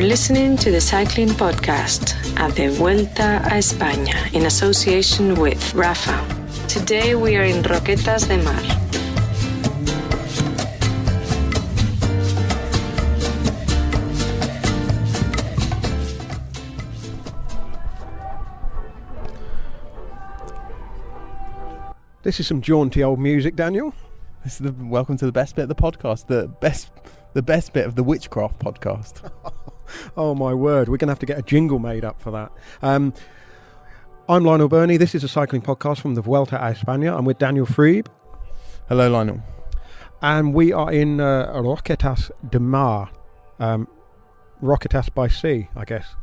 listening to the cycling podcast at the Vuelta a España in association with Rafa. Today we are in Roquetas de Mar. This is some jaunty old music, Daniel. This is welcome to the best bit of the podcast, the best bit of the Witchcraft podcast. Oh my word, we're going to have to get a jingle made up for that. I'm Lionel Birnie. This is a cycling podcast from the Vuelta a España. I'm with Daniel Friebe. Hello, Lionel. And we are in Roquetas de Mar. Roquetas by sea, I guess.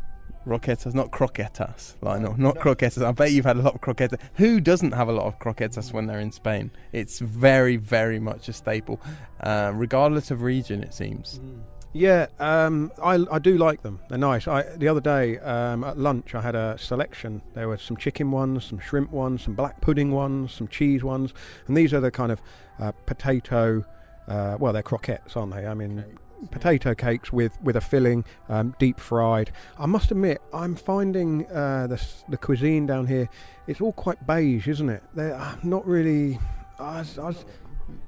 Roquetas, not croquetas, Lionel. Not croquetas. I bet you've had a lot of croquetas. Who doesn't have a lot of croquetas when they're in Spain? It's very, very much a staple, regardless of region, it seems. Yeah, I do like them. They're nice. The other day at lunch I had a selection. There were some chicken ones, some shrimp ones, some black pudding ones, some cheese ones. And these are the kind of potato, they're croquettes, aren't they? I mean, potato cakes with a filling, deep fried. I must admit, I'm finding the cuisine down here, it's all quite beige, isn't it? They're not really...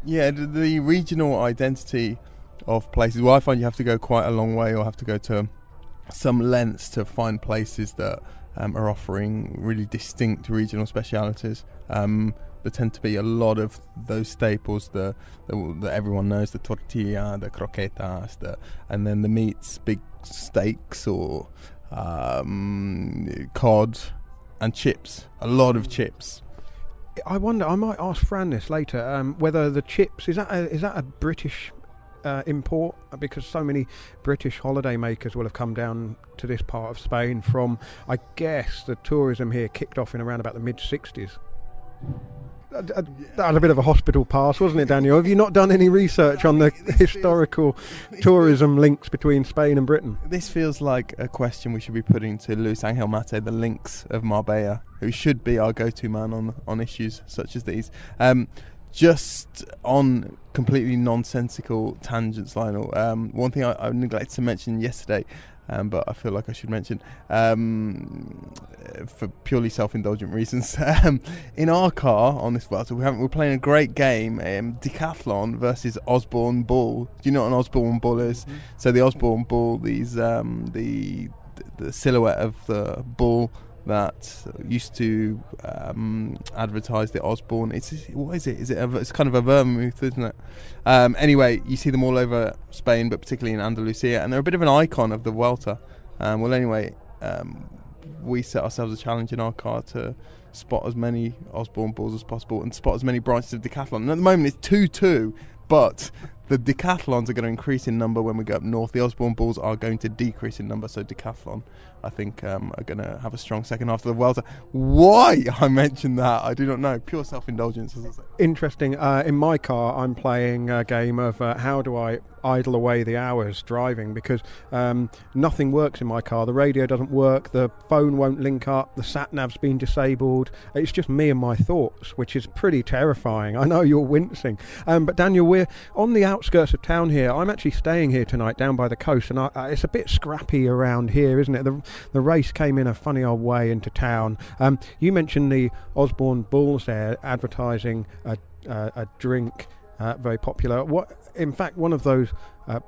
Yeah, the regional identity of places. Well, I find you have to go quite a long way or have to go to some lengths to find places that are offering really distinct regional specialities. There tend to be a lot of those staples that everyone knows, the tortilla, the croquetas, and then the meats, big steaks or cod and chips, a lot of chips. I wonder, I might ask Fran this later, whether the chips, is that a British import, because so many British holiday makers will have come down to this part of Spain from, I guess, the tourism here kicked off in around about the mid-60s. That was a bit of a hospital pass, wasn't it, Daniel? Have you not done any research on the historical tourism links between Spain and Britain? This feels like a question we should be putting to Luis Angel Mate, the Lynx of Marbella, who should be our go-to man on issues such as these. Just on completely nonsensical tangents, Lionel, one thing I neglected to mention yesterday, but I feel like I should mention, for purely self-indulgent reasons, in our car on this Vuelta, we're playing a great game, Decathlon versus Osborne Bull. Do you know what an Osborne Bull is? Mm-hmm. So the Osborne Bull, these the silhouette of the bull that used to advertise the Osborne. What is it? It's kind of a vermouth, isn't it? Anyway, you see them all over Spain, but particularly in Andalusia, and they're a bit of an icon of the Vuelta. We set ourselves a challenge in our car to spot as many Osborne Bulls as possible and spot as many branches of Decathlon. And at the moment it's 2-2, but the Decathlons are going to increase in number when we go up north. The Osborne Bulls are going to decrease in number, so Decathlon, I think, are going to have a strong second half of the Vuelta. Why I mentioned that, I do not know. Pure self-indulgence, as I say. Interesting. In my car, I'm playing a game of how do I idle away the hours driving, because nothing works in my car. The radio doesn't work, the phone won't link up, the sat-nav's been disabled. It's just me and my thoughts, which is pretty terrifying. I know you're wincing. But Daniel, we're on the outskirts of town here. I'm actually staying here tonight down by the coast, and it's a bit scrappy around here, isn't it? The race came in a funny old way into town. You mentioned the Osborne Bulls there advertising a drink, very popular. In fact, one of those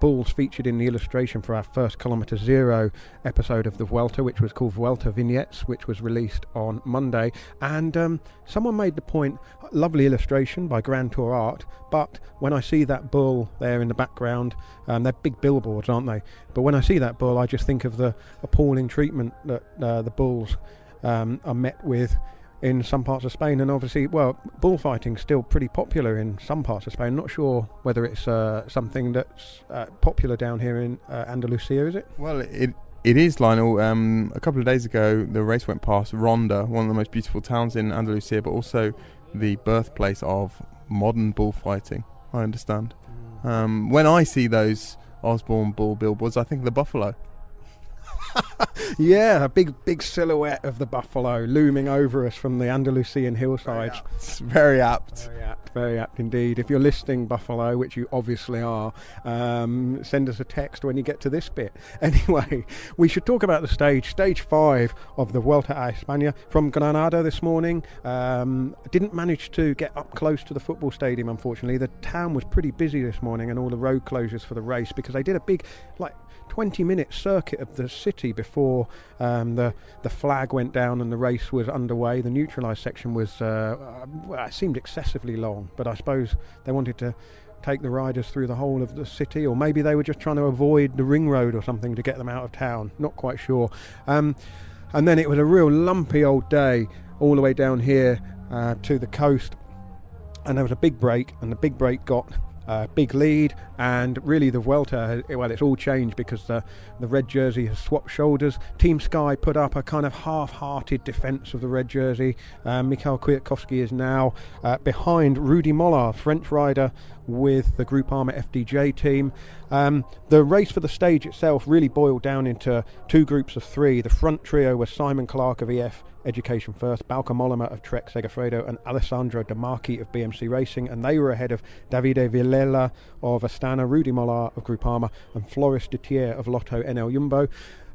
bulls featured in the illustration for our first Kilometre Zero episode of the Vuelta, which was called Vuelta Vignettes, which was released on Monday. And someone made the point, lovely illustration by Grand Tour Art, but when I see that bull there in the background, they're big billboards, aren't they? But when I see that bull, I just think of the appalling treatment that the bulls are met with in some parts of Spain. And obviously, bullfighting's still pretty popular in some parts of Spain. Not sure whether it's something that's popular down here in Andalusia, is it? Well, it is, Lionel. A couple of days ago, the race went past Ronda, one of the most beautiful towns in Andalusia, but also the birthplace of modern bullfighting, I understand. When I see those Osborne Bull billboards, I think of the buffalo. Yeah, a big silhouette of the buffalo looming over us from the Andalusian hillsides. Very apt. Very apt indeed. If you're listening, Buffalo, which you obviously are, send us a text when you get to this bit. Anyway, we should talk about the stage 5 of the Vuelta a España from Granada this morning. Didn't manage to get up close to the football stadium, unfortunately. The town was pretty busy this morning, and all the road closures for the race, because they did a big 20-minute circuit of the city before the flag went down and the race was underway. The neutralised section was it seemed excessively long, but I suppose they wanted to take the riders through the whole of the city, or maybe they were just trying to avoid the ring road or something to get them out of town. Not quite sure. And then it was a real lumpy old day all the way down here to the coast, and there was a big break, and the big break got big lead, and really the Vuelta, it's all changed because the red jersey has swapped shoulders. Team Sky put up a kind of half-hearted defence of the red jersey. Mikhail Kwiatkowski is now behind Rudy Mollard, French rider with the Groupama FDJ team. The race for the stage itself really boiled down into two groups of three. The front trio was Simon Clarke of EF Education First, Bauke Mollema of Trek Segafredo, and Alessandro De Marchi of BMC Racing, and they were ahead of Davide Villela of Astana, Rudy Mollard of Groupama, and Floris de Thier of Lotto NL Jumbo.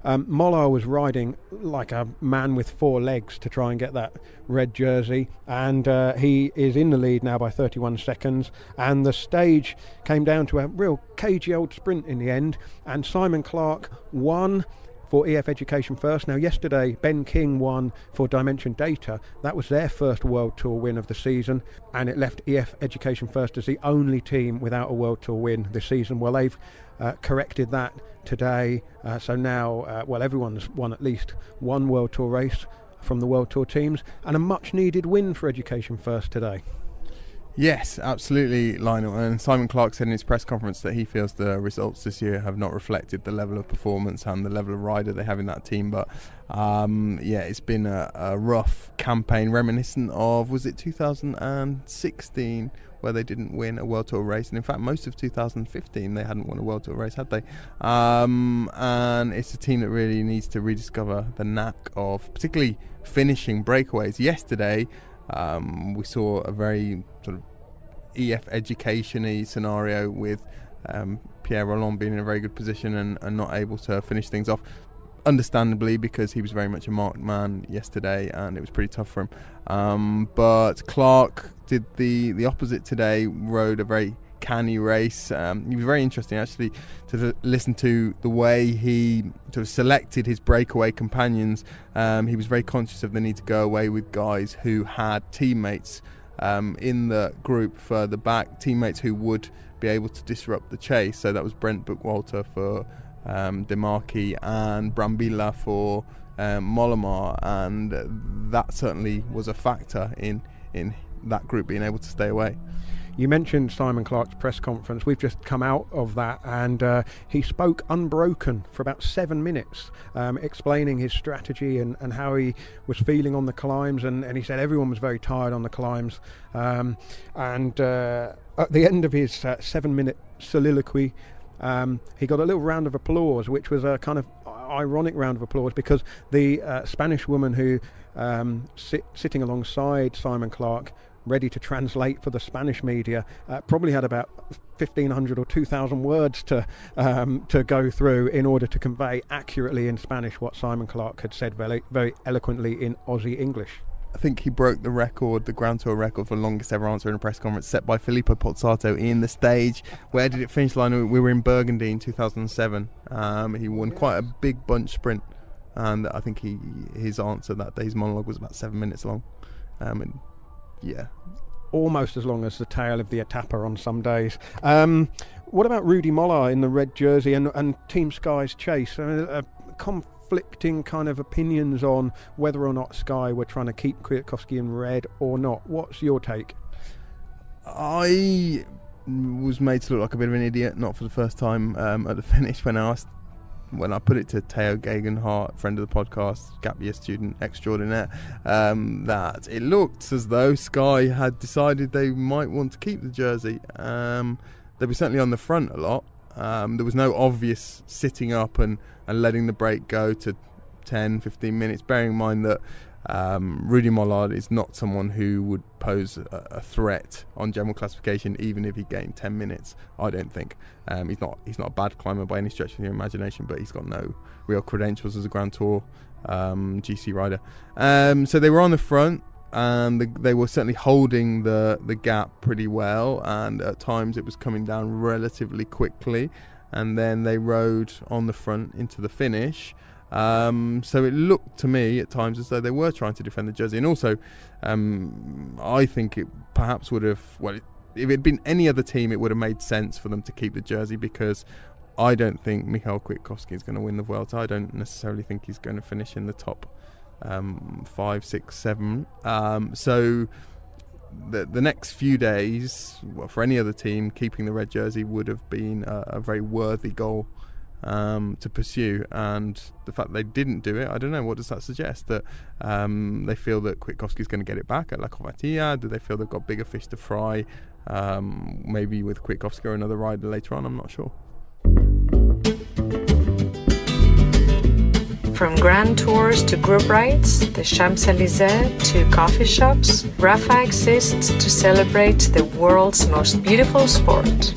Mollard was riding like a man with four legs to try and get that red jersey, and he is in the lead now by 31 seconds, and the stage came down to a real cagey old sprint in the end, and Simon Clarke won for EF Education First. Now yesterday Ben King won for Dimension Data. That was their first World Tour win of the season, and it left EF Education First as the only team without a World Tour win this season. Well, they've corrected that today, so now everyone's won at least one World Tour race from the World Tour teams, and a much needed win for Education First today. Yes, absolutely, Lionel. And Simon Clarke said in his press conference that he feels the results this year have not reflected the level of performance and the level of rider they have in that team. But it's been a rough campaign, reminiscent of, was it 2016, where they didn't win a World Tour race? And in fact, most of 2015 they hadn't won a World Tour race, had they? And it's a team that really needs to rediscover the knack of particularly finishing breakaways. Yesterday, we saw a very sort of EF education-y scenario with Pierre Rolland being in a very good position and not able to finish things off, understandably, because he was very much a marked man yesterday and it was pretty tough for him. But Clarke did the opposite today, rode a very canny race. It was very interesting actually to listen to the way he sort of selected his breakaway companions. He was very conscious of the need to go away with guys who had teammates in the group further back, teammates who would be able to disrupt the chase. So that was Brent Bookwalter for De Marchi and Brambilla for Mollema, and that certainly was a factor in that group being able to stay away. You mentioned Simon Clarke's press conference. We've just come out of that, and he spoke unbroken for about 7 minutes, explaining his strategy and how he was feeling on the climbs, and he said everyone was very tired on the climbs. And at the end of his 7-minute soliloquy, he got a little round of applause, which was a kind of ironic round of applause, because the Spanish woman who sitting alongside Simon Clarke, ready to translate for the Spanish media, probably had about 1,500 or 2,000 words to go through in order to convey accurately in Spanish what Simon Clarke had said very, very eloquently in Aussie English. I think he broke the record, the Grand Tour record for longest ever answer in a press conference, set by Filippo Pozzato in the stage. Where did it finish, Lionel? We were in Burgundy in 2007. He won quite a big bunch sprint, and I think his answer that day's monologue was about 7 minutes long. Yeah, almost as long as the tail of the Etapa on some days. What about Rudy Mollard in the red jersey and Team Sky's chase? I mean, conflicting kind of opinions on whether or not Sky were trying to keep Kwiatkowski in red or not. What's your take? I was made to look like a bit of an idiot, not for the first time at the finish, when I put it to Theo Gegenhardt, friend of the podcast, gap year student extraordinaire, that it looked as though Sky had decided they might want to keep the jersey. They were certainly on the front a lot, There was no obvious sitting up and letting the break go to 10-15 minutes, bearing in mind that Rudy Mollard is not someone who would pose a threat on general classification, even if he gained 10 minutes. I don't think. He's not a bad climber by any stretch of the imagination, but he's got no real credentials as a Grand Tour GC rider. So they were on the front, and they were certainly holding the gap pretty well, and at times it was coming down relatively quickly, and then they rode on the front into the finish. So it looked to me at times as though they were trying to defend the jersey, and also I think it perhaps would have, well, if it had been any other team, it would have made sense for them to keep the jersey, because I don't think Michał Kwiatkowski is going to win the Vuelta. I don't necessarily think he's going to finish in the top 5, 6, 7. So the next few days, well, for any other team, keeping the red jersey would have been a very worthy goal to pursue, and the fact that they didn't do it, I don't know, what does that suggest? That they feel that Kwiatkowski's going to get it back at La Covatilla? Do they feel they've got bigger fish to fry, maybe with Kwiatkowski or another rider later on? I'm not sure. From grand tours to group rides, the Champs-Élysées to coffee shops, Rafa exists to celebrate the world's most beautiful sport.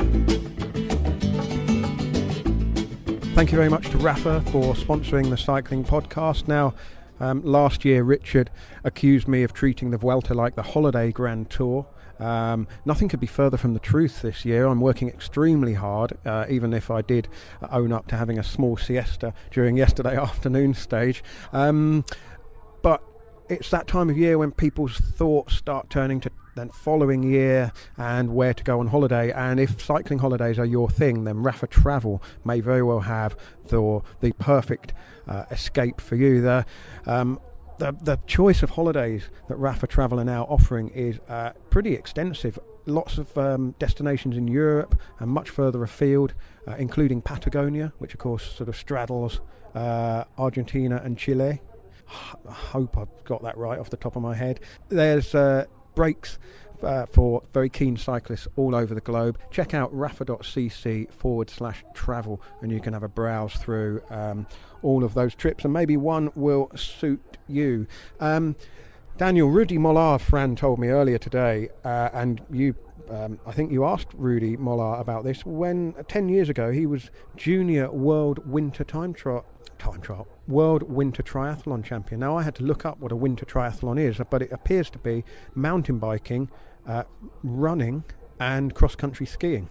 Thank you very much to Rafa for sponsoring the cycling podcast. Now, last year Richard accused me of treating the Vuelta like the holiday Grand Tour. Nothing could be further from the truth this year. I'm working extremely hard, even if I did own up to having a small siesta during yesterday afternoon stage. But it's that time of year when people's thoughts start turning to the following year and where to go on holiday. And if cycling holidays are your thing, then Rafa Travel may very well have the perfect escape for you. The choice of holidays that Rafa Travel are now offering is pretty extensive. Lots of destinations in Europe and much further afield, including Patagonia, which of course sort of straddles Argentina and Chile. I hope I've got that right off the top of my head. There's breaks for very keen cyclists all over the globe. Check out rafa.cc/travel and you can have a browse through all of those trips, and maybe one will suit you. Daniel, Rudy Mollard, Fran told me earlier today, and you I think you asked Rudy Mollard about this, when 10 years ago he was junior world winter world winter triathlon champion. Now I had to look up what a winter triathlon is, but it appears to be mountain biking, running and cross-country skiing.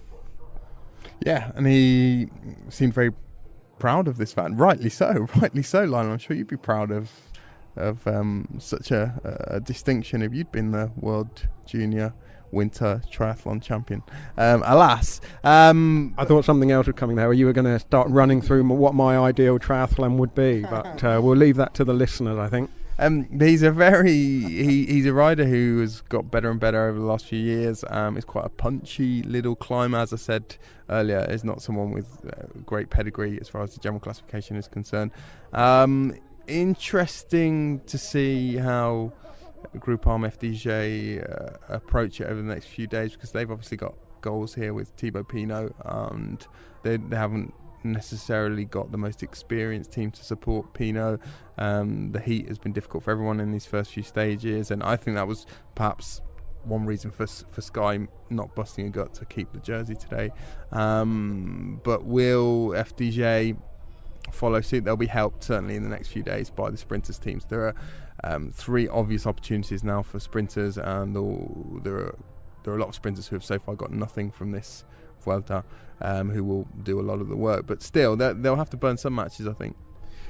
Yeah, and he seemed very proud of this fact. Rightly so, Lionel. I'm sure you'd be proud of such a distinction if you'd been the world junior winter triathlon champion. Alas, I thought something else was coming there, where you were going to start running through what my ideal triathlon would be, but we'll leave that to the listeners, I think. He's a rider who has got better and better over the last few years. He's quite a punchy little climber, as I said earlier. He's not someone with great pedigree as far as the general classification is concerned. Interesting to see how Groupama FDJ approach it over the next few days, because they've obviously got goals here with Thibaut Pinot, and they haven't necessarily got the most experienced team to support Pinot. The heat has been difficult for everyone in these first few stages, and I think that was perhaps one reason for Sky not busting a gut to keep the jersey today. But will FDJ follow suit? They'll be helped certainly in the next few days by the sprinters teams. There are 3 obvious opportunities now for sprinters, and there are a lot of sprinters who have so far got nothing from this Vuelta, who will do a lot of the work, but still they'll have to burn some matches, I think.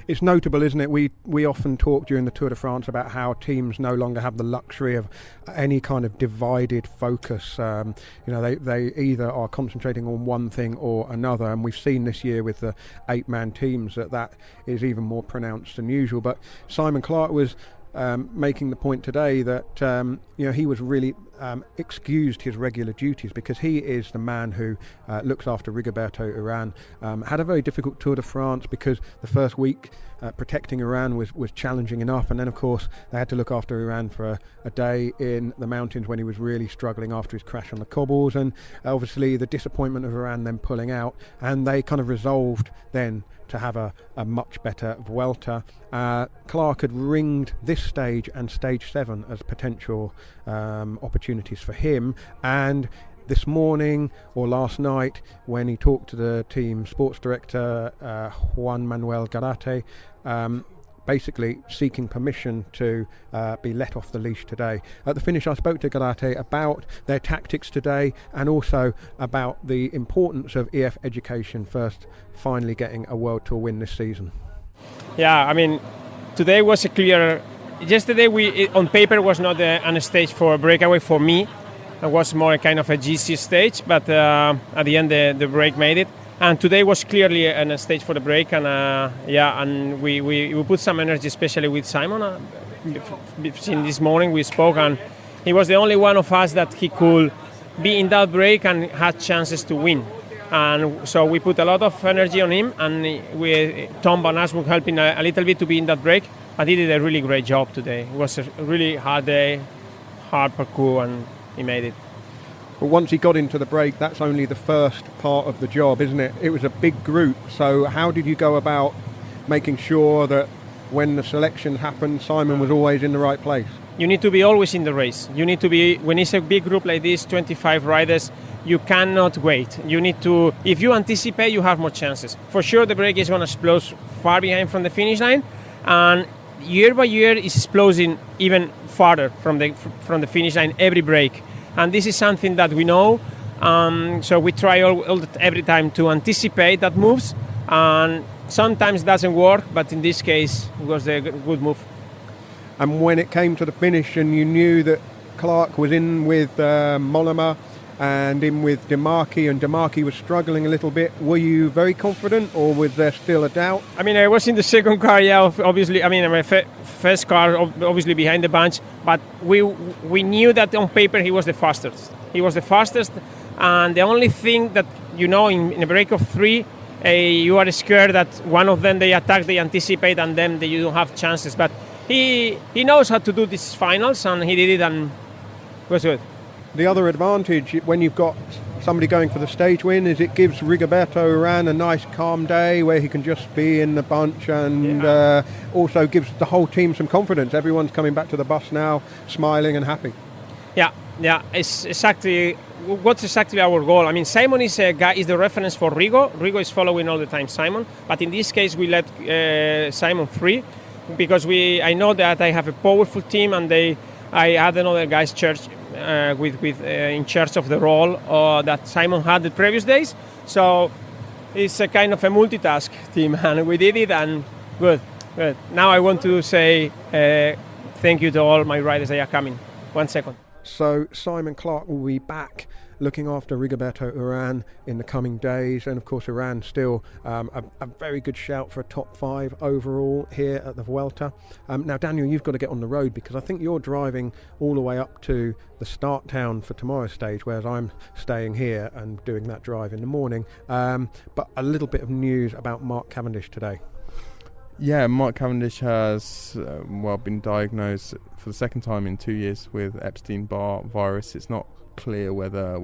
It's notable, isn't it? We often talk during the Tour de France about how teams no longer have the luxury of any kind of divided focus. They either are concentrating on one thing or another, and we've seen this year with the 8-man teams that is even more pronounced than usual. But Simon Clarke was making the point today that he was really excused his regular duties because he is the man who looks after Rigoberto Urán. Had a very difficult Tour de France because the first week protecting Urán was challenging enough, and then of course they had to look after Urán for a day in the mountains when he was really struggling after his crash on the cobbles, and obviously the disappointment of Urán then pulling out, and they kind of resolved then to have a much better Vuelta. Clarke had ringed this stage and stage 7 as potential opportunities for him, and this morning or last night when he talked to the team sports director Juan Manuel Garate, basically seeking permission to be let off the leash today. At the finish I spoke to Garate about their tactics today and also about the importance of EF education first finally getting a World Tour win this season. Yeah, I mean, today was a clear... Yesterday on paper was not a stage for a breakaway for me. It was more a kind of a GC stage, but at the end the break made it. And today was clearly a stage for the break, and and we put some energy, especially with Simon. Since this morning we spoke, and he was the only one of us that he could be in that break and had chances to win. And so we put a lot of energy on him, and Tom Van As was helping a little bit to be in that break. But he did a really great job today. It was a really hard day, hard parkour, and he made it. But once he got into the break, that's only the first part of the job, isn't it? It was a big group. So how did you go about making sure that when the selection happened, Simon was always in the right place? You need to be always in the race. You need to be, when it's a big group like this, 25 riders, you cannot wait. You need to, if you anticipate, you have more chances. For sure, the break is going to explode far behind from the finish line, and year by year it's exploding even farther from the finish line every break. And this is something that we know, so we try every time to anticipate that moves, and sometimes it doesn't work, but in this case it was a good move. And when it came to the finish and you knew that Clarke was in with Mollema and in with Demarchi, and Demarchi was struggling a little bit, were you very confident, or was there still a doubt? I mean, I was in the second car, obviously. I mean, my first car, obviously behind the bunch, but we knew that on paper he was the fastest. He was the fastest, and the only thing that, in a break of 3, you are scared that one of them they attack, they anticipate, and then you don't have chances. But he knows how to do these finals, and he did it, and it was good. The other advantage when you've got somebody going for the stage win is it gives Rigoberto Urán a nice calm day where he can just be in the bunch, and also gives the whole team some confidence. Everyone's coming back to the bus now smiling and happy. Yeah, it's exactly what's exactly our goal. I mean, Simon is the reference for Rigo. Rigo is following all the time Simon, but in this case we let Simon free because I know that I have a powerful team, and I had another guy's in charge of the role that Simon had the previous days. So it's a kind of a multitask team, and we did it, and good. Now I want to say thank you to all my riders that are coming. 1 second. So Simon Clarke will be back looking after Rigoberto Urán in the coming days, and of course Urán still a very good shout for a top 5 overall here at the Vuelta. Now Daniel, you've got to get on the road because I think you're driving all the way up to the start town for tomorrow's stage, whereas I'm staying here and doing that drive in the morning. But a little bit of news about Mark Cavendish today. Yeah, Mark Cavendish has been diagnosed for the second time in 2 years with Epstein-Barr virus. It's not clear whether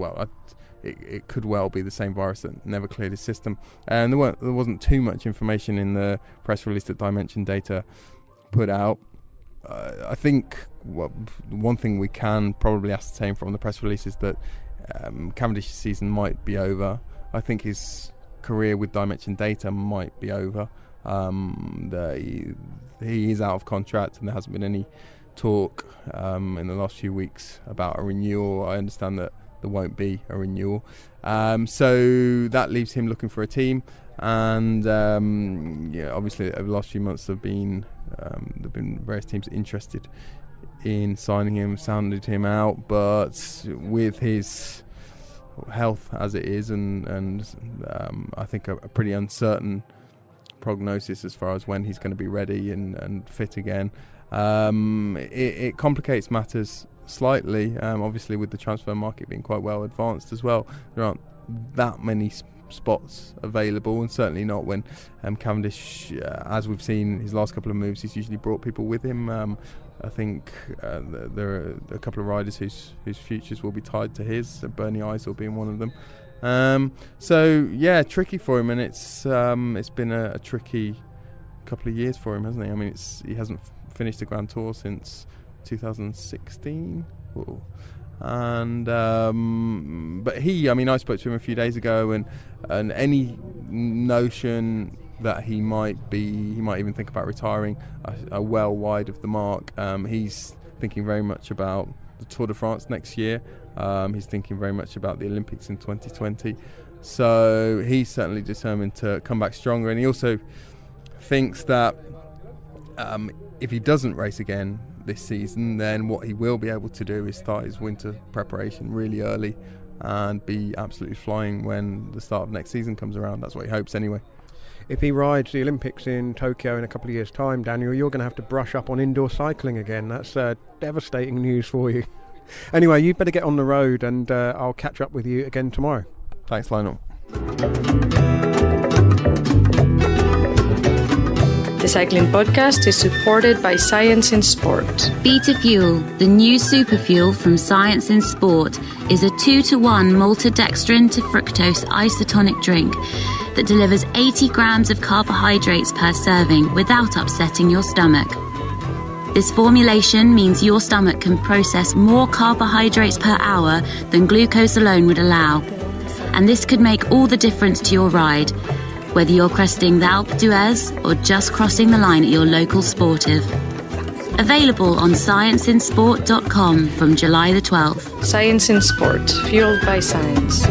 it could well be the same virus that never cleared his system, and there wasn't too much information in the press release that Dimension Data put out. I think one thing we can probably ascertain from the press release is that Cavendish's season might be over. I think his career with Dimension Data might be over. He is out of contract, and there hasn't been any talk in the last few weeks about a renewal. I understand that there won't be a renewal, so that leaves him looking for a team. And obviously over the last few months there've been various teams interested in signing him, sounded him out, but with his health as it is, and I think a pretty uncertain prognosis as far as when he's going to be ready and fit again, It complicates matters slightly, obviously with the transfer market being quite well advanced as well. There aren't that many spots available, and certainly not when Cavendish, as we've seen his last couple of moves, he's usually brought people with him. I think there are a couple of riders whose futures will be tied to his, Bernie Eisel being one of them. So yeah, tricky for him, and it's been a tricky couple of years for him, hasn't he? I mean, he hasn't finished the Grand Tour since 2016. Whoa. And but I spoke to him a few days ago, and any notion that he might even think about retiring are well wide of the mark. He's thinking very much about the Tour de France next year. He's thinking very much about the Olympics in 2020. So he's certainly determined to come back stronger, and he also thinks that if he doesn't race again this season, then what he will be able to do is start his winter preparation really early and be absolutely flying when the start of next season comes around. That's what he hopes anyway. If he rides the Olympics in Tokyo in a couple of years' time, Daniel, you're going to have to brush up on indoor cycling again. That's devastating news for you. Anyway, you better get on the road, and I'll catch up with you again tomorrow. Thanks, Lionel. The Cycling Podcast is supported by Science in Sport. Beta Fuel, the new super fuel from Science in Sport, is a 2-to-1 maltodextrin to fructose isotonic drink that delivers 80 grams of carbohydrates per serving without upsetting your stomach. This formulation means your stomach can process more carbohydrates per hour than glucose alone would allow. And this could make all the difference to your ride, whether you're cresting the Alpe d'Huez or just crossing the line at your local sportive. Available on scienceinsport.com from July the 12th. Science in Sport, fueled by science.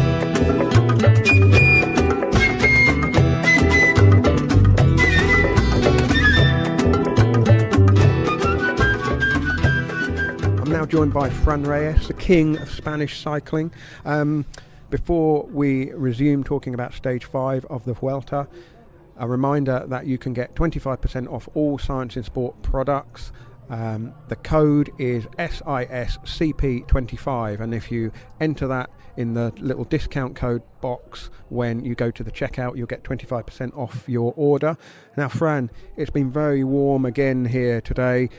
I'm now joined by Fran Reyes, the king of Spanish cycling. Before we resume talking about Stage 5 of the Vuelta, a reminder that you can get 25% off all Science in Sport products. The code is SISCP25, and if you enter that in the little discount code box when you go to the checkout, you'll get 25% off your order. Now, Fran, it's been very warm again here today.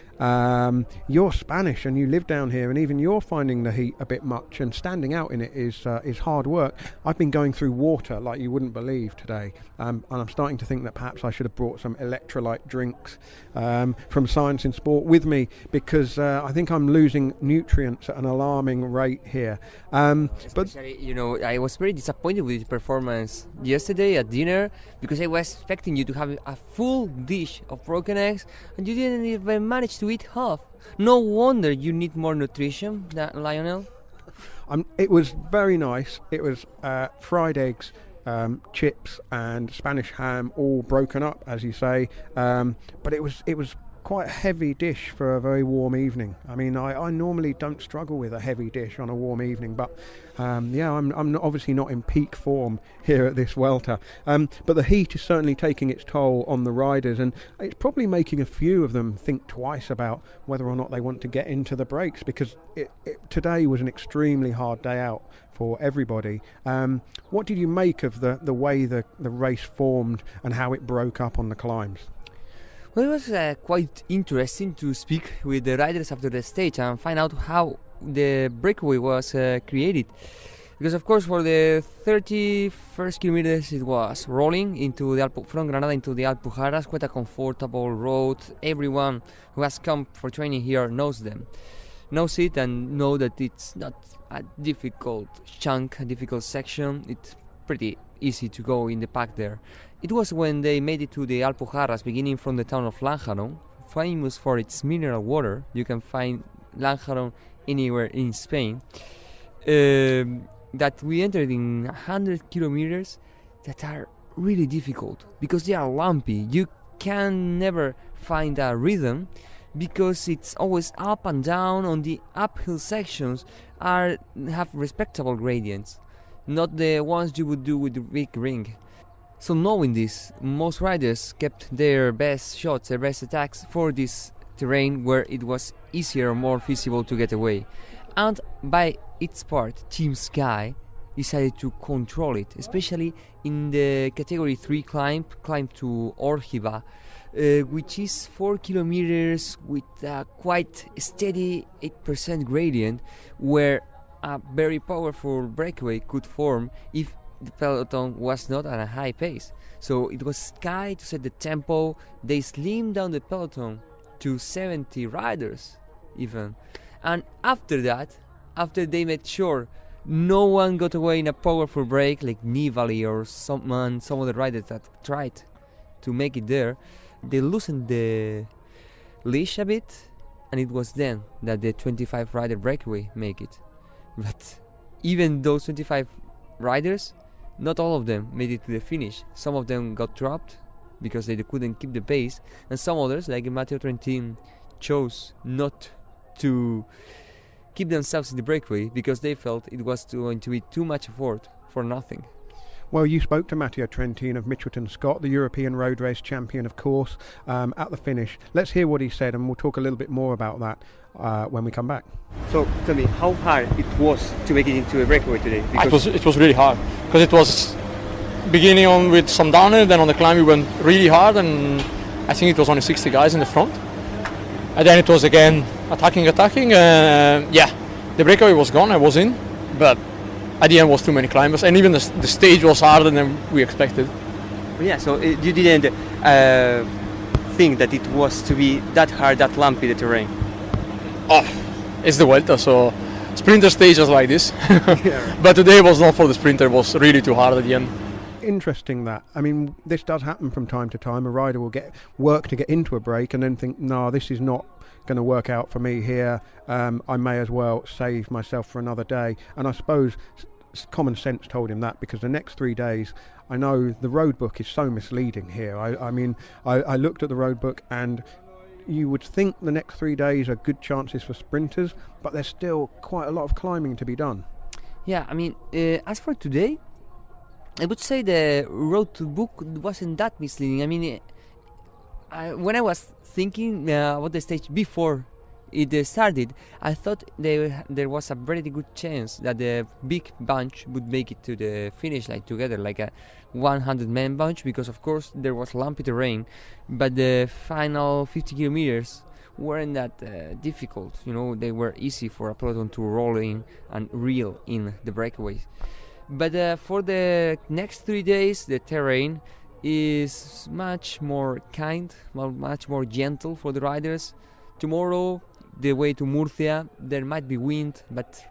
You're Spanish and you live down here, and even you're finding the heat a bit much, and standing out in it is hard work. I've been going through water like you wouldn't believe today, and I'm starting to think that perhaps I should have brought some electrolyte drinks from Science in Sport with me, because I think I'm losing nutrients at an alarming rate here. Especially, I was very disappointed with your performance yesterday at dinner, because I was expecting you to have a full dish of broken eggs, and you didn't even manage to eat half. No wonder you need more nutrition, Lionel. It was very nice. It was fried eggs, chips and Spanish ham, all broken up, as you say. But it was quite a heavy dish for a very warm evening. I mean, I normally don't struggle with a heavy dish on a warm evening, but I'm obviously not in peak form here at this Vuelta. But the heat is certainly taking its toll on the riders, and it's probably making a few of them think twice about whether or not they want to get into the breaks, because today was an extremely hard day out for everybody. What did you make of the way the race formed and how it broke up on the climbs? Well, it was quite interesting to speak with the riders after the stage and find out how the breakaway was created. Because, of course, for the 31st kilometers, it was rolling into the from Granada into the Alpujarras, quite a comfortable road. Everyone who has come for training here knows it, and know that it's not a difficult chunk, a difficult section. It's pretty easy to go in the pack there. It was when they made it to the Alpujarras, beginning from the town of Lanjarón, famous for its mineral water. You can find Lanjarón anywhere in Spain. That we entered in 100 kilometers that are really difficult because they are lumpy. You can never find a rhythm because it's always up and down. On the uphill sections have respectable gradients, not the ones you would do with the big ring. So knowing this, most riders kept their best shots, their best attacks for these terrain where it was easier or more feasible to get away. And by its part, Team Sky decided to control it, especially in the category 3 climb to Orgiva, which is 4 kilometers with a quite steady 8% gradient, where a very powerful breakaway could form if the peloton was not at a high pace. So it was Sky to set the tempo. They slimmed down the peloton to 70 riders even. And after that, after they made sure no one got away in a powerful break like Nibali or some other riders that tried to make it there, they loosened the leash a bit, and it was then that the 25 rider breakaway make it. But even those 25 riders, not all of them made it to the finish. Some of them got dropped because they couldn't keep the pace, and some others, like Matteo Trentin, chose not to keep themselves in the breakaway because they felt it was going to be too much effort for nothing. Well, you spoke to Matteo Trentin of Mitchelton Scott, the European road race champion, of course, at the finish. Let's hear what he said, and we'll talk a little bit more about that when we come back. So tell me, how hard it was to make it into a breakaway today? It was really hard, because it was beginning on with some downhill, then on the climb we went really hard, and I think it was only 60 guys in the front. And then it was again attacking. The breakaway was gone, I was in, but at the end was too many climbers, and even the stage was harder than we expected. Yeah, so you didn't think that it was to be that hard, that lumpy, the terrain? Oh, it's the Vuelta, so sprinter stages like this. But today was not for the sprinter, it was really too hard at the end. Interesting that. I mean, this does happen from time to time. A rider will get work to get into a break and then think, no, this is not going to work out for me here. I may as well save myself for another day. And I suppose common sense told him that, because the next 3 days, I know the road book is so misleading here. I looked at the road book, and you would think the next 3 days are good chances for sprinters, but there's still quite a lot of climbing to be done. Yeah, I mean, as for today, I would say the road book wasn't that misleading. I mean, when I was thinking about the stage before it started, I thought there was a very good chance that the big bunch would make it to the finish line together, like a 100-man bunch, because of course there was lumpy terrain, but the final 50 kilometers weren't that difficult. You know, they were easy for a peloton to roll in and reel in the breakaways. But for the next 3 days, the terrain is much more kind, much more gentle for the riders. Tomorrow, the way to Murcia, there might be wind, but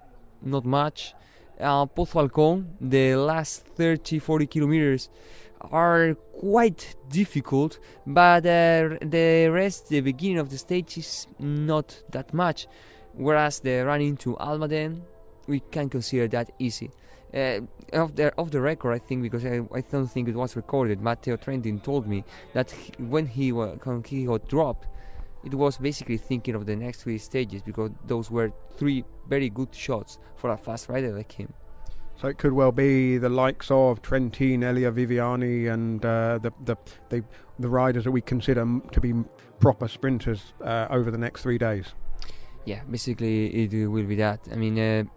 not much. Pozo Alcón, the last 30-40 kilometers are quite difficult, but the rest, the beginning of the stage is not that much. Whereas the run into Almaden, we can consider that easy. Off the record, I think, because I don't think it was recorded, Matteo Trentin told me that when he got dropped, it was basically thinking of the next 3 stages, because those were 3 very good shots for a fast rider like him. So it could well be the likes of Trentin, Elia Viviani, and the riders that we consider to be proper sprinters over the next 3 days. Yeah, basically it will be that. I mean,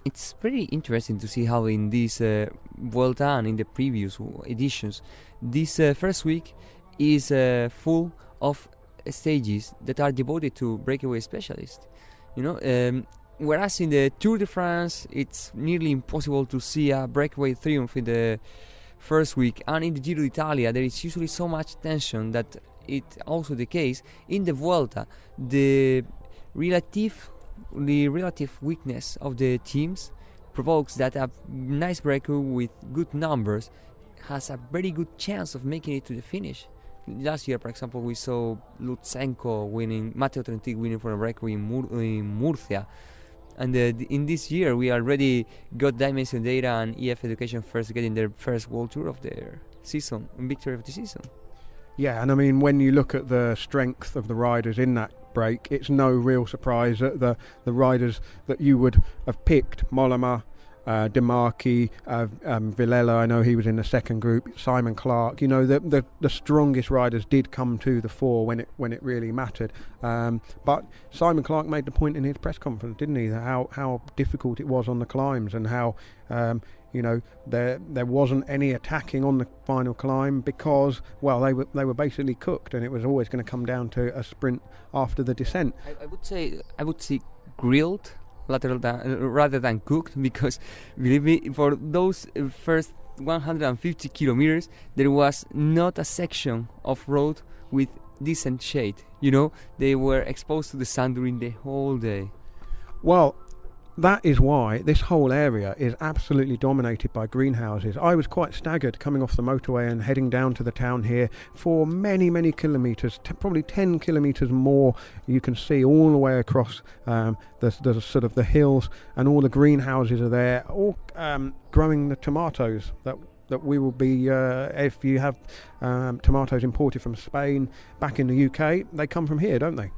it's pretty interesting to see how in this Vuelta and in the previous editions, this first week is full of stages that are devoted to breakaway specialists. You know, whereas in the Tour de France, it's nearly impossible to see a breakaway triumph in the first week, and in the Giro d'Italia, there is usually so much tension that it's also the case. In the Vuelta, the relative weakness of the teams provokes that a nice breakaway with good numbers has a very good chance of making it to the finish. Last year, for example, we saw Lutsenko winning, Matteo Trentin winning for a breakaway in Murcia. And in this year, we already got Dimension Data and EF Education First getting their first World Tour of their season, victory of the season. Yeah, and I mean, when you look at the strength of the riders in that break, it's no real surprise that the riders that you would have picked, Mollema, Demarchi, Villela, I know he was in the second group, Simon Clarke, the strongest riders did come to the fore when it really mattered. But Simon Clarke made the point in his press conference, didn't he, how difficult it was on the climbs, and how there wasn't any attacking on the final climb because, well, they were basically cooked, and it was always going to come down to a sprint after the descent. I would say grilled rather than cooked, because believe me, for those first 150 kilometers there was not a section of road with decent shade. They were exposed to the sun during the whole day. Well, that is why this whole area is absolutely dominated by greenhouses. I was quite staggered coming off the motorway and heading down to the town here for many, many kilometres, probably 10 kilometres more. You can see all the way across the sort of the hills, and all the greenhouses are there, all growing the tomatoes that we will be, if you have tomatoes imported from Spain back in the UK, they come from here, don't they?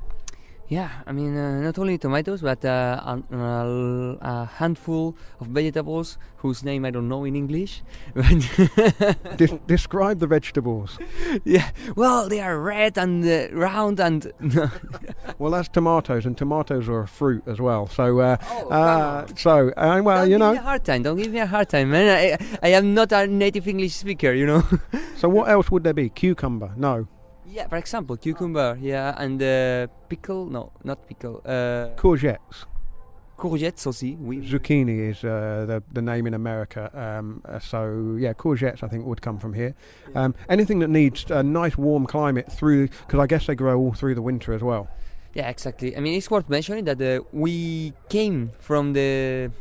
Yeah, I mean, not only tomatoes, but a handful of vegetables whose name I don't know in English. Describe the vegetables. Yeah, well, they are red and round and... Well, that's tomatoes, and tomatoes are a fruit as well. So, well, don't give me a hard time. Don't give me a hard time, man. I am not a native English speaker, So what else would there be? Cucumber? No. Yeah, for example, cucumber, and pickle, no, not pickle. Courgettes. Courgettes aussi, oui. Zucchini is the name in America. So, yeah, courgettes I think would come from here. Anything that needs a nice warm climate because I guess they grow all through the winter as well. Yeah, exactly. I mean, it's worth mentioning that we came from the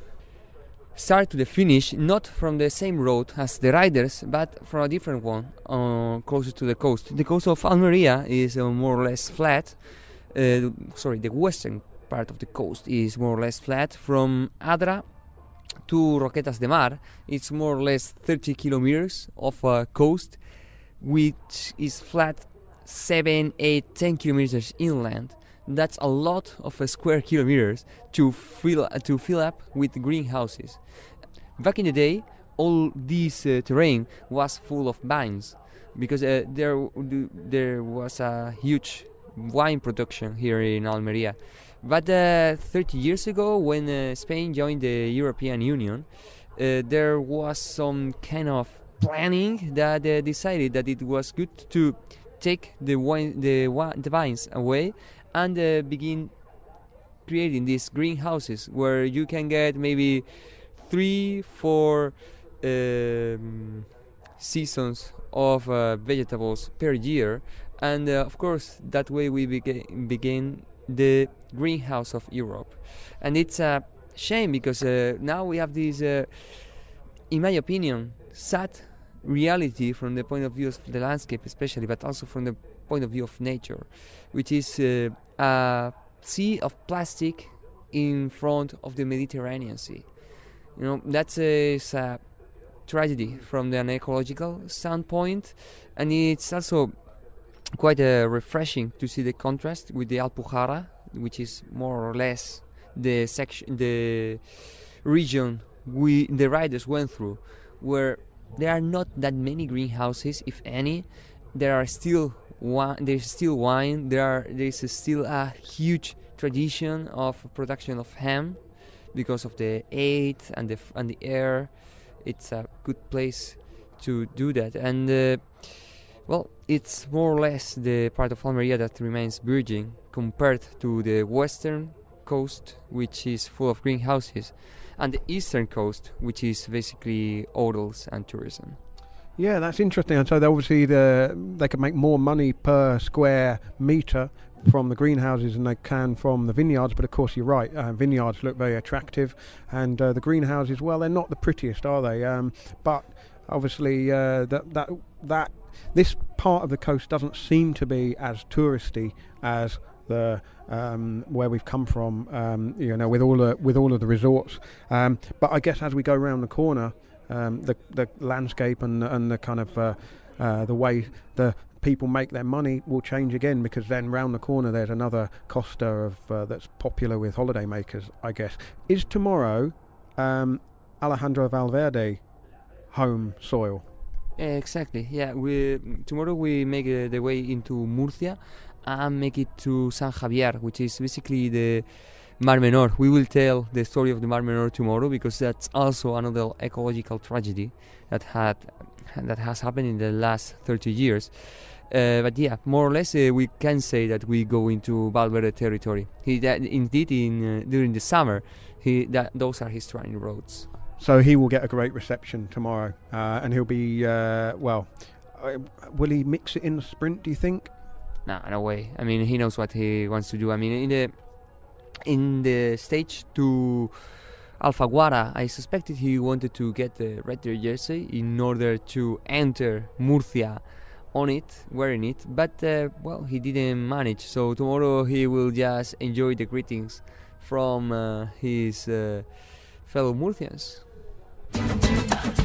start to the finish, not from the same road as the riders, but from a different one, closer to the coast. The coast of Almeria is more or less flat. The western part of the coast is more or less flat. From Adra to Roquetas de Mar, it's more or less 30 kilometers of coast, which is flat 7, 8, 10 kilometers inland. That's a lot of square kilometers to fill up with greenhouses. Back in the day, all this terrain was full of vines, because there was a huge wine production here in Almeria. But 30 years ago, when Spain joined the European Union, there was some kind of planning that decided that it was good to take the vines away and begin creating these greenhouses where you can get maybe 3-4 seasons of vegetables per year, and of course that way we begin the greenhouse of Europe. And it's a shame because now we have this, in my opinion, sad reality from the point of view of the landscape especially, but also from the point of view of nature, which is a sea of plastic in front of the Mediterranean Sea. That's a tragedy from an ecological standpoint, and it's also quite refreshing to see the contrast with the Alpujarra, which is more or less the region the riders went through, where there are not that many greenhouses, if any. There's still wine. There's still a huge tradition of production of ham, because of the air and the air. It's a good place to do that, and it's more or less the part of Almeria that remains virgin compared to the western coast, which is full of greenhouses, and the eastern coast, which is basically hotels and tourism. Yeah, that's interesting. And so obviously they can make more money per square metre from the greenhouses than they can from the vineyards. But of course, you're right. Vineyards look very attractive, and the greenhouses, well, they're not the prettiest, are they? But obviously, that this part of the coast doesn't seem to be as touristy as the where we've come from. With all of the resorts. But I guess as we go around the corner, the landscape and the kind of the way the people make their money will change again, because then round the corner there's another costa of that's popular with holidaymakers, I guess. Is tomorrow Alejandro Valverde home soil. Exactly. Yeah. Tomorrow we make the way into Murcia and make it to San Javier, which is basically the Mar Menor. We will tell the story of the Mar Menor tomorrow because that's also another ecological tragedy that has happened in the last 30 years. But yeah, more or less, we can say that we go into Valverde territory. Indeed, during the summer, those are his training roads. So he will get a great reception tomorrow, and he'll be will he mix it in the sprint? Do you think? No way. I mean, he knows what he wants to do. I mean, in the stage to Alfaguara, I suspected he wanted to get the red jersey in order to enter Murcia wearing it, but he didn't manage. So tomorrow he will just enjoy the greetings from his fellow Murcians.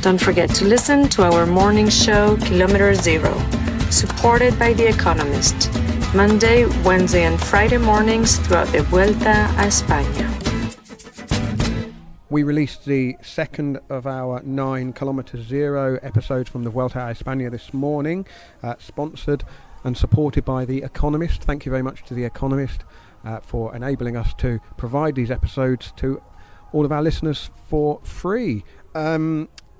Don't forget to listen to our morning show, Kilometer Zero, supported by The Economist, Monday, Wednesday and Friday mornings throughout the Vuelta a España. We released the second of our 9 Kilometer Zero episodes from the Vuelta a España this morning, sponsored and supported by The Economist. Thank you very much to The Economist for enabling us to provide these episodes to all of our listeners for free.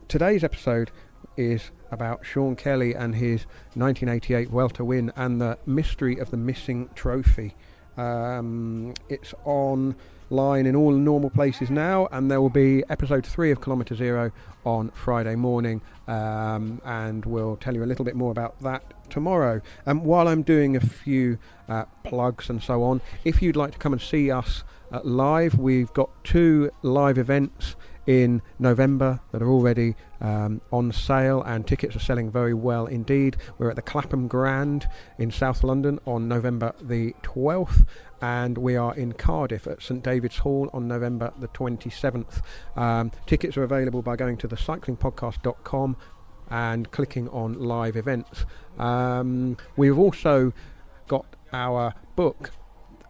Today's episode is about Sean Kelly and his 1988 Vuelta win and the mystery of the missing trophy. It's online in all normal places now, and there will be episode 3 of Kilometer Zero on Friday morning, and we'll tell you a little bit more about that tomorrow. While I'm doing a few plugs and so on, if you'd like to come and see us live, we've got 2 live events in November that are already on sale, and tickets are selling very well indeed. We're at the Clapham Grand in South London on November the 12th, and we are in Cardiff at St David's Hall on November the 27th. Tickets are available by going to thecyclingpodcast.com and clicking on live events. We've also got our book,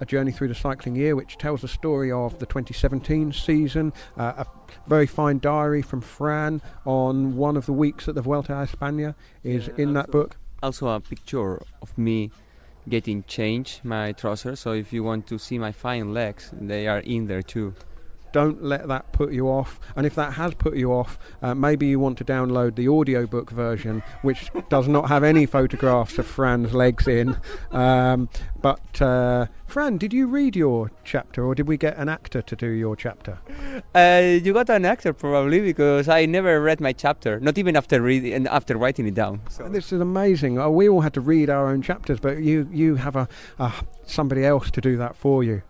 A Journey Through the Cycling Year, which tells the story of the 2017 season. A very fine diary from Fran on one of the weeks at the Vuelta a España is in that book. Also a picture of me getting changed, my trousers, so if you want to see my fine legs, they are in there too. Don't let that put you off, and if that has put you off, maybe you want to download the audiobook version, which does not have any photographs of Fran's legs in. But Fran, did you read your chapter, or did we get an actor to do your chapter? You got an actor probably, because I never read my chapter, not even after reading and after writing it down. So. This is amazing. We all had to read our own chapters, but you have somebody else to do that for you.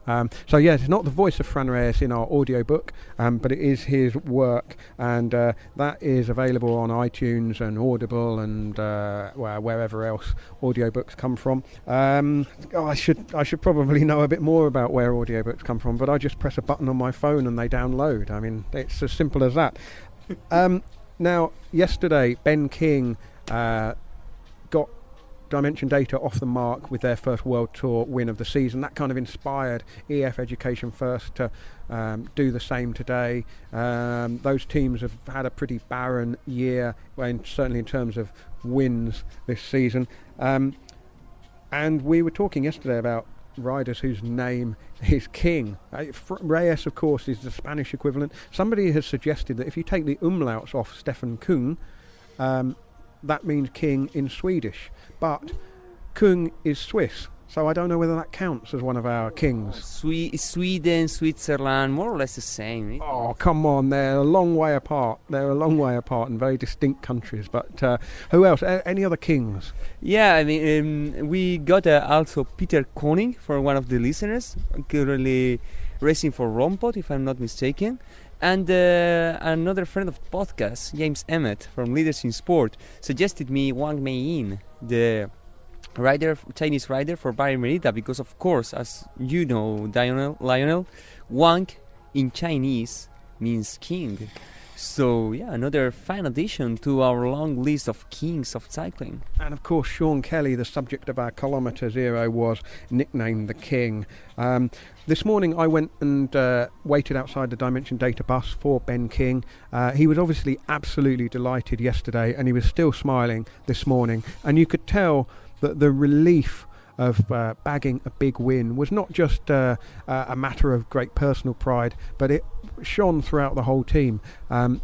So yes, it's not the voice of Fran Reyes in our audiobook, but it is his work, and that is available on iTunes and Audible and wherever else audiobooks come from. I should probably know a bit more about where audiobooks come from, but I just press a button on my phone and they download. I mean, it's as simple as that. Now, yesterday, Ben King got Dimension Data off the mark with their first World Tour win of the season. That kind of inspired EF Education First to do the same today. Those teams have had a pretty barren year, certainly in terms of wins this season. And we were talking yesterday about riders whose name is King. Reyes, of course, is the Spanish equivalent. Somebody has suggested that if you take the umlauts off Stefan Kung, that means King in Swedish. But Kung is Swiss, so I don't know whether that counts as one of our kings. Sweden, Switzerland, more or less the same. Oh, come on, they're a long way apart. They're a long way apart in very distinct countries. But who else? Any other kings? Yeah, I mean, we got also Peter Koning for one of the listeners, currently racing for Rompot, if I'm not mistaken. And another friend of the podcast, James Emmett from Leaders in Sport, suggested me Wang Meiyin, the Chinese rider for Bayern Merida, because of course, as you know, Lionel, Wang in Chinese means king. So yeah, another fine addition to our long list of kings of cycling. And of course, Sean Kelly, the subject of our Kilometre Zero, was nicknamed the King. This morning I went and waited outside the Dimension Data bus for Ben King. He was obviously absolutely delighted yesterday, and he was still smiling this morning. And you could tell that the relief of bagging a big win was not just a matter of great personal pride, but it shone throughout the whole team.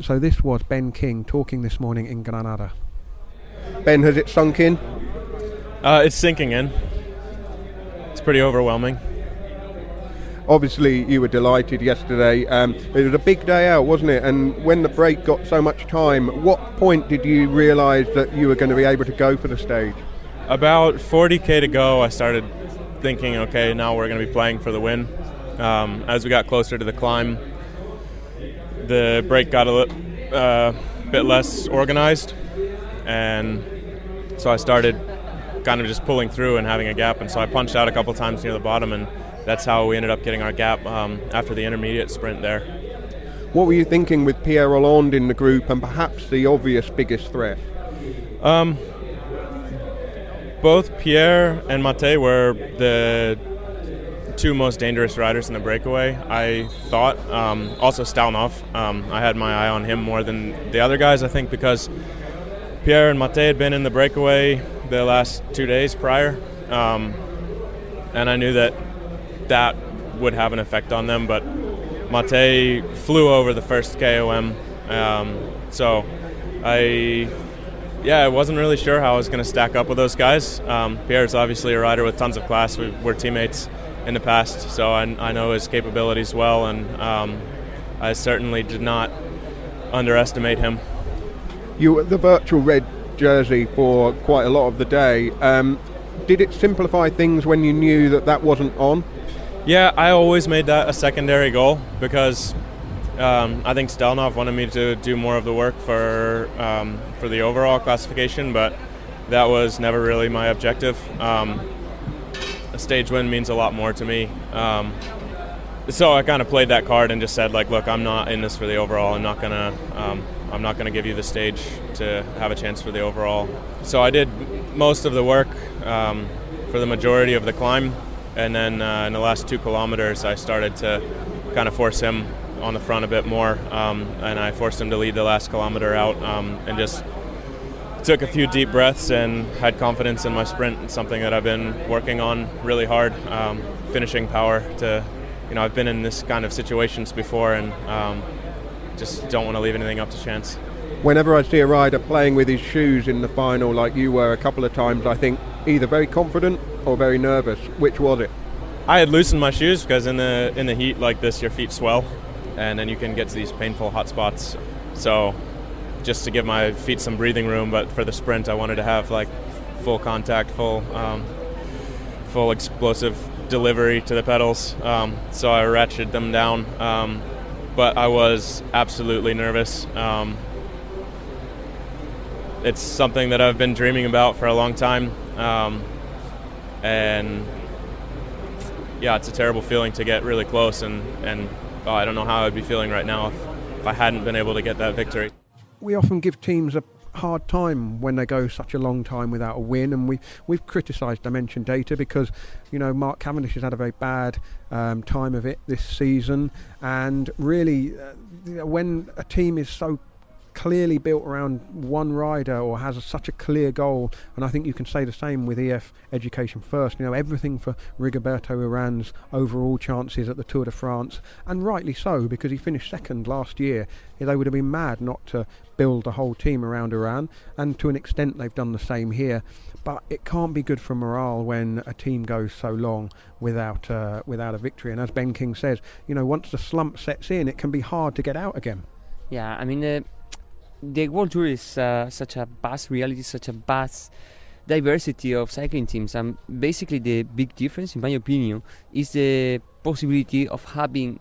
So this was Ben King talking this morning in Granada. Ben, has it sunk in? It's sinking in. It's pretty overwhelming. Obviously you were delighted yesterday. It was a big day out, wasn't it? And when the break got so much time, what point did you realise that you were going to be able to go for the stage? About 40k to go, I started thinking, okay, now we're going to be playing for the win. As we got closer to the climb, the break got a bit less organized, and so I started kind of just pulling through and having a gap, and so I punched out a couple times near the bottom, and that's how we ended up getting our gap after the intermediate sprint there. What were you thinking with Pierre Rolland in the group and perhaps the obvious biggest threat? Both Pierre and Mate were the two most dangerous riders in the breakaway, I thought. Also Stalnov. I had my eye on him more than the other guys, I think, because Pierre and Mate had been in the breakaway the last 2 days prior. And I knew that would have an effect on them, but Mate flew over the first KOM. So I wasn't really sure how I was going to stack up with those guys. Pierre's obviously a rider with tons of class. We're teammates in the past, so I know his capabilities well, and I certainly did not underestimate him. You were the virtual red jersey for quite a lot of the day. Did it simplify things when you knew that wasn't on? Yeah, I always made that a secondary goal because I think Stelnov wanted me to do more of the work for the overall classification, but that was never really my objective. A stage win means a lot more to me. So I kind of played that card and just said, like, look, I'm not in this for the overall. I'm not gonna give you the stage to have a chance for the overall. So I did most of the work for the majority of the climb, and then in the last 2 kilometers, I started to kind of force him on the front a bit more, and I forced him to lead the last kilometer out, and just took a few deep breaths and had confidence in my sprint. It's something that I've been working on really hard, finishing power. I've been in this kind of situations before, and just don't want to leave anything up to chance. Whenever I see a rider playing with his shoes in the final, like you were a couple of times, I think either very confident or very nervous. Which was it? I had loosened my shoes because in the heat like this, your feet swell, and then you can get to these painful hot spots. So just to give my feet some breathing room, but for the sprint, I wanted to have like full contact, full explosive delivery to the pedals. So I ratcheted them down, but I was absolutely nervous. It's something that I've been dreaming about for a long time, and yeah, it's a terrible feeling to get really close, and I don't know how I'd be feeling right now if I hadn't been able to get that victory. We often give teams a hard time when they go such a long time without a win, and we've criticised Dimension Data because Mark Cavendish has had a very bad time of it this season, and really when a team is so clearly built around one rider or has such a clear goal, and I think you can say the same with EF Education First, everything for Rigoberto Urán's overall chances at the Tour de France, and rightly so, because he finished second last year. They would have been mad not to build a whole team around Urán, and to an extent they've done the same here, but it can't be good for morale when a team goes so long without a victory. And as Ben King says, once the slump sets in, it can be hard to get out again. Yeah, I mean, the World Tour is such a vast reality, such a vast diversity of cycling teams, and basically the big difference, in my opinion, is the possibility of having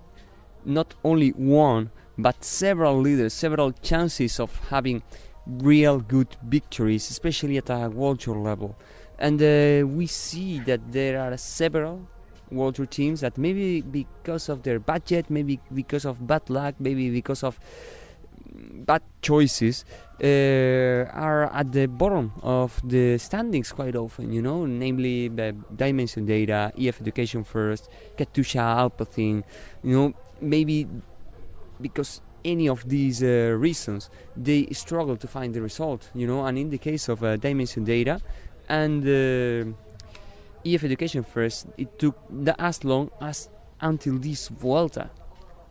not only one but several leaders, several chances of having real good victories, especially at a World Tour level. And we see that there are several World Tour teams that maybe because of their budget, maybe because of bad luck, maybe because of bad choices are at the bottom of the standings quite often, namely the Dimension Data, EF Education First, Katusha Alpathin, maybe because any of these reasons they struggle to find the result, and in the case of Dimension Data and EF Education First, it took as long as until this Vuelta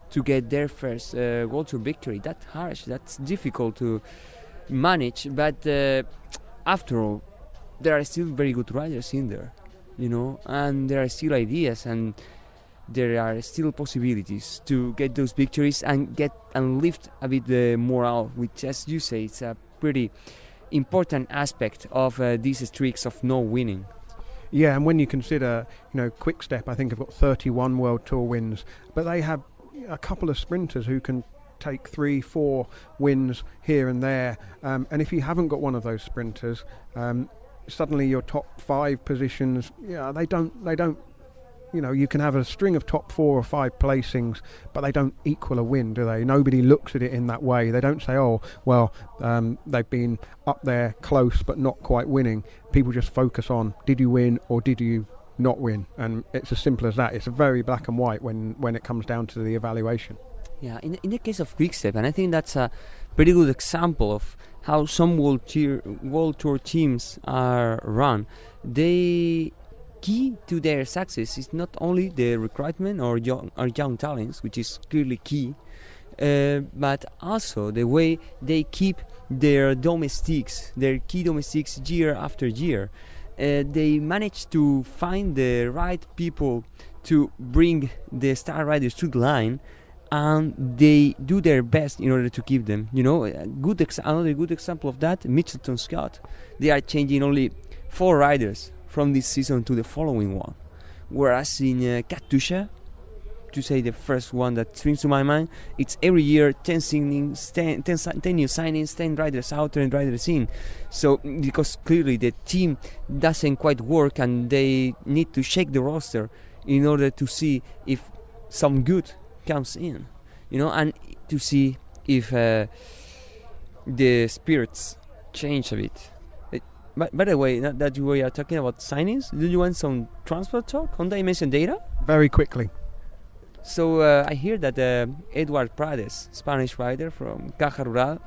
to get their first World Tour victory. That's harsh, that's difficult to manage, but after all, there are still very good riders in there, and there are still ideas, and there are still possibilities to get those victories and lift a bit the morale, which, as you say, it's a pretty important aspect of these streaks of no winning. Yeah, and when you consider, Quick Step, I think have got 31 World Tour wins, but they have a couple of sprinters who can take 3-4 wins here and there, and if you haven't got one of those sprinters, suddenly your top 5 positions, they don't. You can have a string of top 4 or 5 placings, but they don't equal a win, do they? Nobody looks at it in that way. They don't say, they've been up there close but not quite winning. People just focus on, did you win or did you not win? And it's as simple as that. It's very black and white when it comes down to the evaluation. Yeah, in the case of Quickstep, and I think that's a pretty good example of how some World Tour teams are run. They key to their success is not only the recruitment or young talents, which is clearly key, but also the way they keep their key domestics year after year. They manage to find the right people to bring the star riders to the line, and they do their best in order to keep them. Another good example of that, Mitchelton Scott. They are changing only 4 riders from this season to the following one, whereas in Katusha, to say the first one that springs to my mind, it's every year 10 new signings, 10 riders out, 10 riders in. So because clearly the team doesn't quite work, and they need to shake the roster in order to see if some good comes in, and to see if the spirits change a bit. By the way, now that we are talking about signings, do you want some transfer talk on Dimension Data? Very quickly. So I hear that Eduard Prades, Spanish rider from Caja Rural,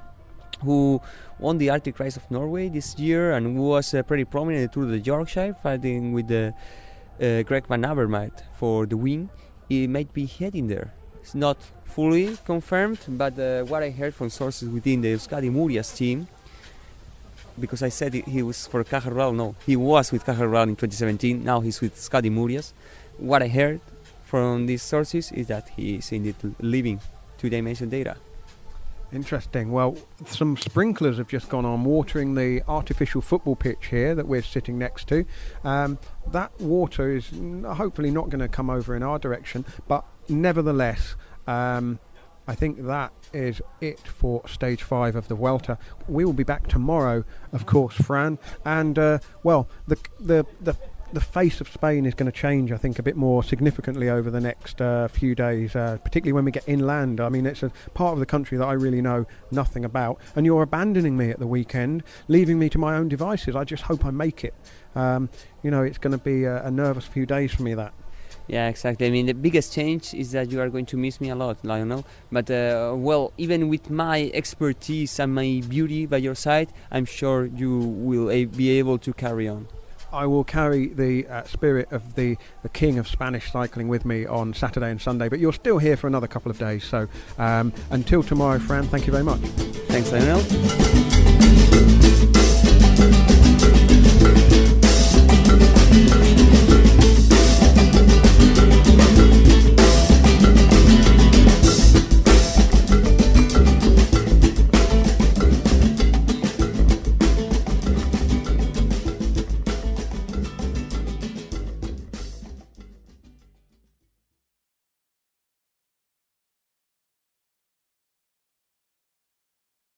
who won the Arctic Race of Norway this year and was pretty prominent in the Tour de Yorkshire, fighting with Greg Van Avermaet for the win, he might be heading there. It's not fully confirmed, but what I heard from sources within the Euskadi Murias team, because I said he was for Caja Rural. No, he was with Caja Rural in 2017. Now he's with Euskadi Murias. What I heard from these sources is that he is indeed leaving 2Dimension Data. Interesting. Well, some sprinklers have just gone on watering the artificial football pitch here that we're sitting next to. That water is hopefully not going to come over in our direction, but nevertheless, I think that is it for stage 5 of the Vuelta. We will be back tomorrow, of course, Fran, and the face of Spain is going to change, I think, a bit more significantly over the next few days, particularly when we get inland. I mean, it's a part of the country that I really know nothing about, and you're abandoning me at the weekend, leaving me to my own devices. I just hope I make it. It's going to be a nervous few days for me, that. Yeah, exactly. I mean, the biggest change is that you are going to miss me a lot, Lionel. But, even with my expertise and my beauty by your side, I'm sure you will be able to carry on. I will carry the spirit of the king of Spanish cycling with me on Saturday and Sunday, but you're still here for another couple of days. So until tomorrow, Fran, thank you very much. Thanks, Lionel.